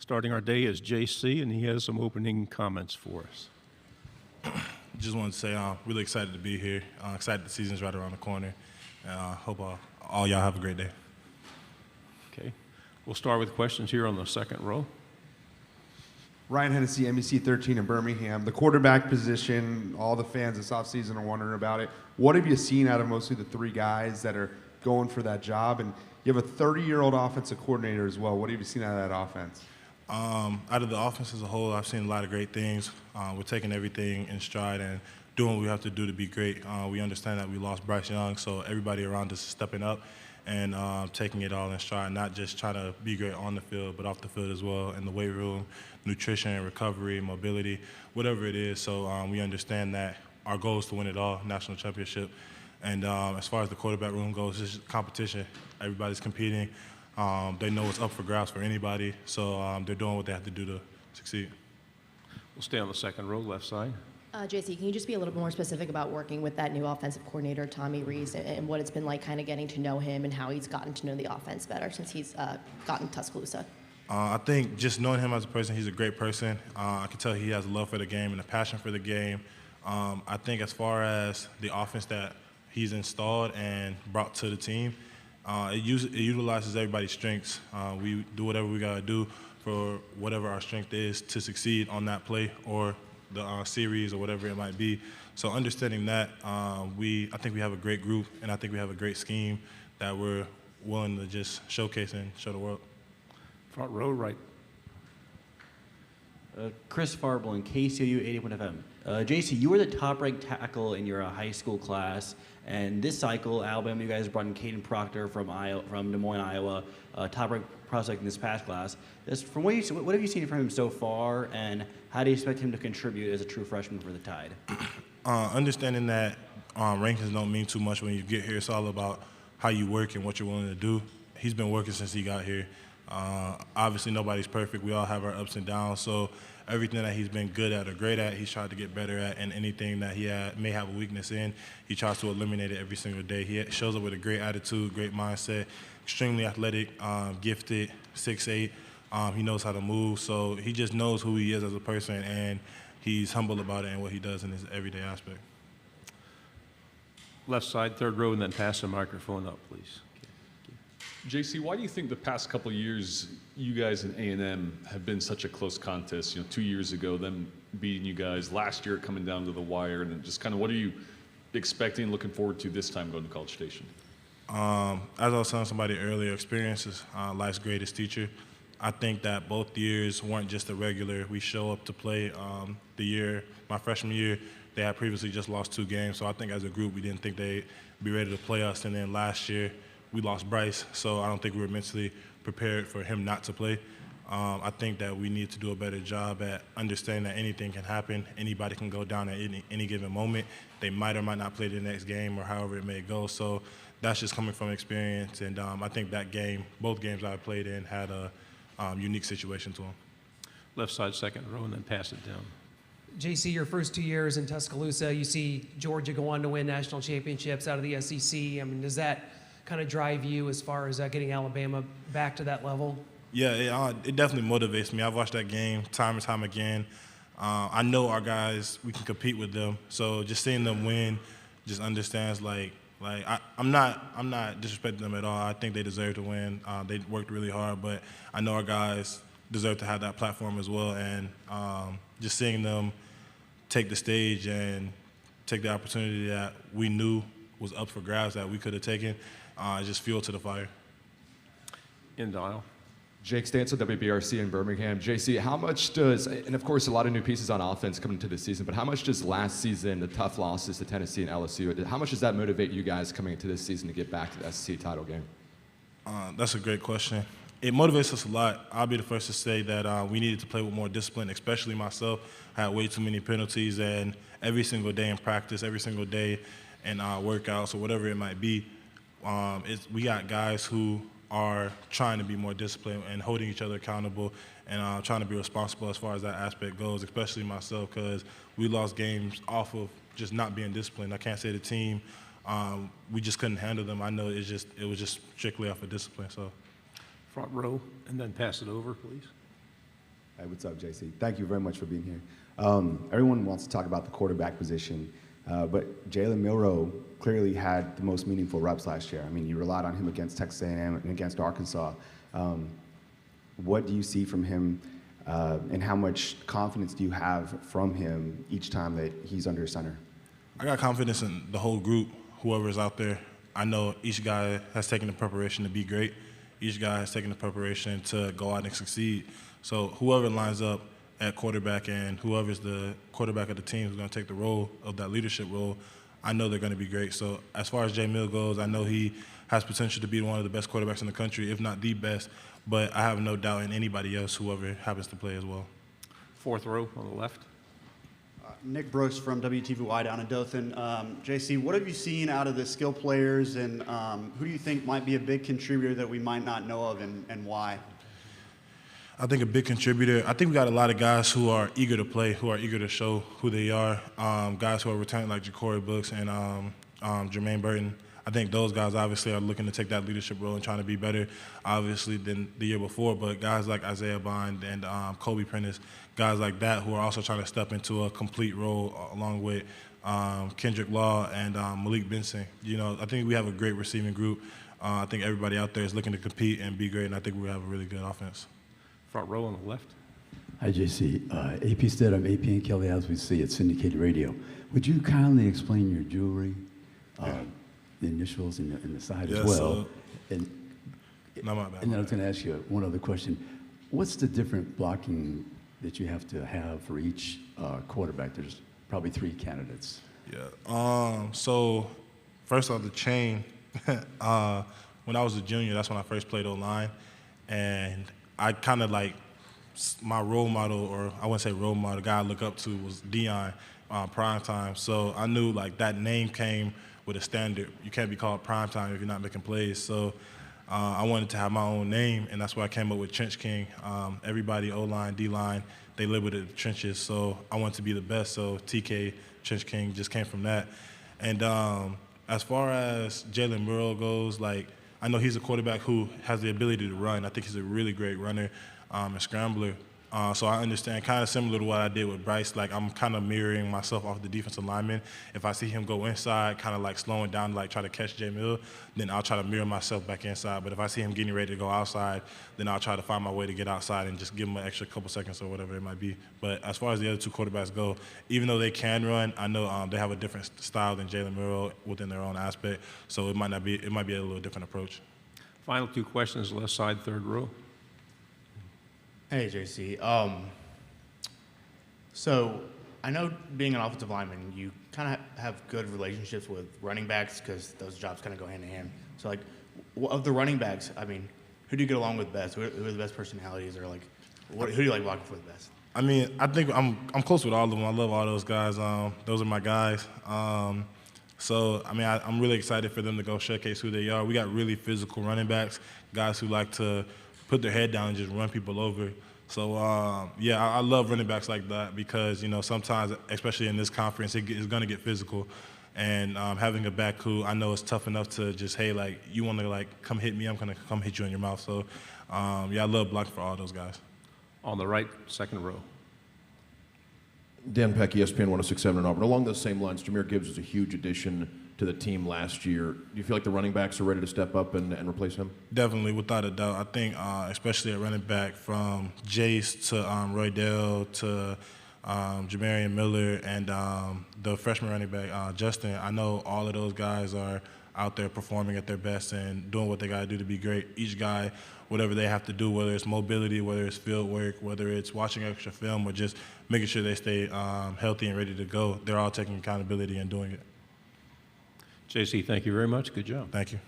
Starting our day is JC, and he has some opening comments for us. Just wanted to say I'm really excited to be here. Excited the season's right around the corner. Hope all y'all have a great day. Okay. We'll start with questions here on the second row. Ryan Hennessy, NBC 13 in Birmingham. The quarterback position, all the fans this offseason are wondering about it. What have you seen out of mostly the three guys that are going for that job? And you have a 30-year-old offensive coordinator as well. What have you seen out of that offense? Out of the offense as a whole, I've seen a lot of great things. We're taking everything in stride and doing what we have to do to be great. We understand that we lost Bryce Young, so everybody around us is stepping up and taking it all in stride, not just trying to be great on the field, but off the field as well, in the weight room, nutrition, recovery, mobility, whatever it is. So we understand that our goal is to win it all, national championship. And as far as the quarterback room goes, it's just competition. Everybody's competing. They know it's up for grabs for anybody, so they're doing what they have to do to succeed. We'll stay on the second row, left side. JC, can you just be a little bit more specific about working with that new offensive coordinator, Tommy Rees, and what it's been like kind of getting to know him and how he's gotten to know the offense better since he's gotten Tuscaloosa? I think just knowing him as a person, he's a great person. I can tell he has a love for the game and a passion for the game. I think as far as the offense that he's installed and brought to the team, it utilizes everybody's strengths. We do whatever we got to do for whatever our strength is to succeed on that play or the series or whatever it might be. So understanding that, I think we have a great group, and I think we have a great scheme that we're willing to just showcase and show the world. Front row, right. Chris Farblin, KCOU 81 FM. JC, you were the top-ranked tackle in your high school class, and this cycle, Alabama, you guys brought in Caden Proctor from Des Moines, Iowa, top-ranked prospect in this past class. From what have you seen from him so far, and how do you expect him to contribute as a true freshman for the Tide? Understanding that rankings don't mean too much when you get here. It's all about how you work and what you're willing to do. He's been working since he got here. Obviously, nobody's perfect. We all have our ups and downs. So everything that he's been good at or great at, he's tried to get better at. And anything that he may have a weakness in, he tries to eliminate it every single day. He shows up with a great attitude, great mindset, extremely athletic, gifted, 6'8". He knows how to move. So he just knows who he is as a person, and he's humble about it and what he does in his everyday aspect. Left side, third row, and then pass the microphone up, please. JC, why do you think the past couple of years you guys in A&M have been such a close contest? 2 years ago, them beating you guys, last year coming down to the wire, and then just kind of what are you expecting, looking forward to this time going to College Station? As I was telling somebody earlier, experience is life's greatest teacher. I think that both years weren't just a regular. We show up to play. My freshman year, they had previously just lost 2 games, so I think as a group we didn't think they'd be ready to play us. And then last year we lost Bryce, so I don't think we were mentally prepared for him not to play. I think that we need to do a better job at understanding that anything can happen. Anybody can go down at any given moment. They might or might not play the next game or however it may go. So that's just coming from experience. And I think that game, both games I played in, had a unique situation to them. Left side, second row, and then pass it down. JC, your first 2 years in Tuscaloosa, you see Georgia go on to win national championships out of the SEC. I mean, does that kind of drive you as far as getting Alabama back to that level? Yeah, it definitely motivates me. I've watched that game time and time again. I know our guys, we can compete with them. So just seeing them win just understands I'm not disrespecting them at all. I think they deserve to win. They worked really hard, but I know our guys deserve to have that platform as well. And just seeing them take the stage and take the opportunity that we knew was up for grabs that we could have taken, just fuel to the fire. In the aisle. Jake Stansel, WBRC in Birmingham. JC, how much does, and of course a lot of new pieces on offense coming into the season, but how much does last season, the tough losses to Tennessee and LSU, how much does that motivate you guys coming into this season to get back to the SEC title game? That's a great question. It motivates us a lot. I'll be the first to say that we needed to play with more discipline, especially myself. I had way too many penalties, and every single day in practice, every single day in workouts or whatever it might be, we got guys who are trying to be more disciplined and holding each other accountable and trying to be responsible as far as that aspect goes, especially myself, because we lost games off of just not being disciplined. I can't say the team, we just couldn't handle them. I know it was just strictly off of discipline. So, Front row, and then pass it over, please. Hey, what's up, JC? Thank you very much for being here. Everyone wants to talk about the quarterback position, but Jalen Milroe clearly had the most meaningful reps last year. I mean, you relied on him against Texas A&M and against Arkansas. What do you see from him, and how much confidence do you have from him each time that he's under center? I got confidence in the whole group, whoever is out there. I know each guy has taken the preparation to be great. Each guy has taken the preparation to go out and succeed. So whoever lines up at quarterback and whoever's the quarterback of the team who's going to take the role of that leadership role, I know they're going to be great. So as far as Jay Mill goes, I know he has potential to be one of the best quarterbacks in the country, if not the best. But I have no doubt in anybody else, whoever happens to play as well. Fourth row on the left. Nick Brooks from WTVY down in Dothan. JC, what have you seen out of the skill players, and who do you think might be a big contributor that we might not know of, and why? I think a big contributor, I think we got a lot of guys who are eager to play, who are eager to show who they are. Guys who are returning like Ja'Cory Brooks and Jermaine Burton. I think those guys obviously are looking to take that leadership role and trying to be better, obviously, than the year before. But guys like Isaiah Bond and Kobe Prentice, guys like that who are also trying to step into a complete role along with Kendrick Law and Malik Benson. You know, I think we have a great receiving group. I think everybody out there is looking to compete and be great, and I think we have a really good offense. Front row on the left. Hi, JC. AP Stedham, AP and Kelly, as we see at syndicated radio. Would you kindly explain your jewelry, the initials and the side as well? So, and no, my bad. then I was going to ask you one other question. What's the different blocking that you have to have for each quarterback? There's probably 3 candidates. Yeah. So first off, the chain. When I was a junior, that's when I first played O-line, and I kind of like my role model, or I wouldn't say role model, the guy I look up to was Deion, prime time. So I knew like that name came with a standard. You can't be called prime time if you're not making plays. So I wanted to have my own name, and that's why I came up with Trench King. Everybody, O-line, D-line, they live with the trenches. So I wanted to be the best. So TK, Trench King, just came from that. And as far as Jalen Milroe goes, like, I know he's a quarterback who has the ability to run. I think he's a really great runner and scrambler. So I understand, kind of similar to what I did with Bryce, like I'm kind of mirroring myself off the defensive lineman. If I see him go inside, kind of like slowing down, like try to catch Jay Mill, then I'll try to mirror myself back inside. But if I see him getting ready to go outside, then I'll try to find my way to get outside and just give him an extra couple seconds or whatever it might be. But as far as the other 2 quarterbacks go, even though they can run, I know they have a different style than Jalen Milroe within their own aspect. So it might be a little different approach. Final 2 questions, left side, third row. Hey, JC. So I know being an offensive lineman, you kind of have good relationships with running backs because those jobs kind of go hand in hand. So, like, of the running backs, I mean, who do you get along with best? Who are the best personalities, or like, who do you like blocking for the best? I mean, I think I'm close with all of them. I love all those guys. Those are my guys. So, I mean, I'm really excited for them to go showcase who they are. We got really physical running backs, guys who like to put their head down and just run people over. So, yeah, I love running backs like that because, you know, sometimes, especially in this conference, it's going to get physical. And having a back who I know is tough enough to just, hey, like, you want to, like, come hit me, I'm going to come hit you in your mouth. So, yeah, I love blocking for all those guys. On the right, second row. Dan Peck, ESPN 106.7 in Auburn. Along those same lines, Jahmyr Gibbs was a huge addition to the team last year. Do you feel like the running backs are ready to step up and replace him? Definitely, without a doubt. I think, especially at running back, from Jace to Roydell to Jamarian Miller and the freshman running back, Justin, I know all of those guys are out there performing at their best and doing what they got to do to be great. Each guy, whatever they have to do, whether it's mobility, whether it's field work, whether it's watching extra film, or just making sure they stay healthy and ready to go, they're all taking accountability and doing it. JC, thank you very much. Good job. Thank you.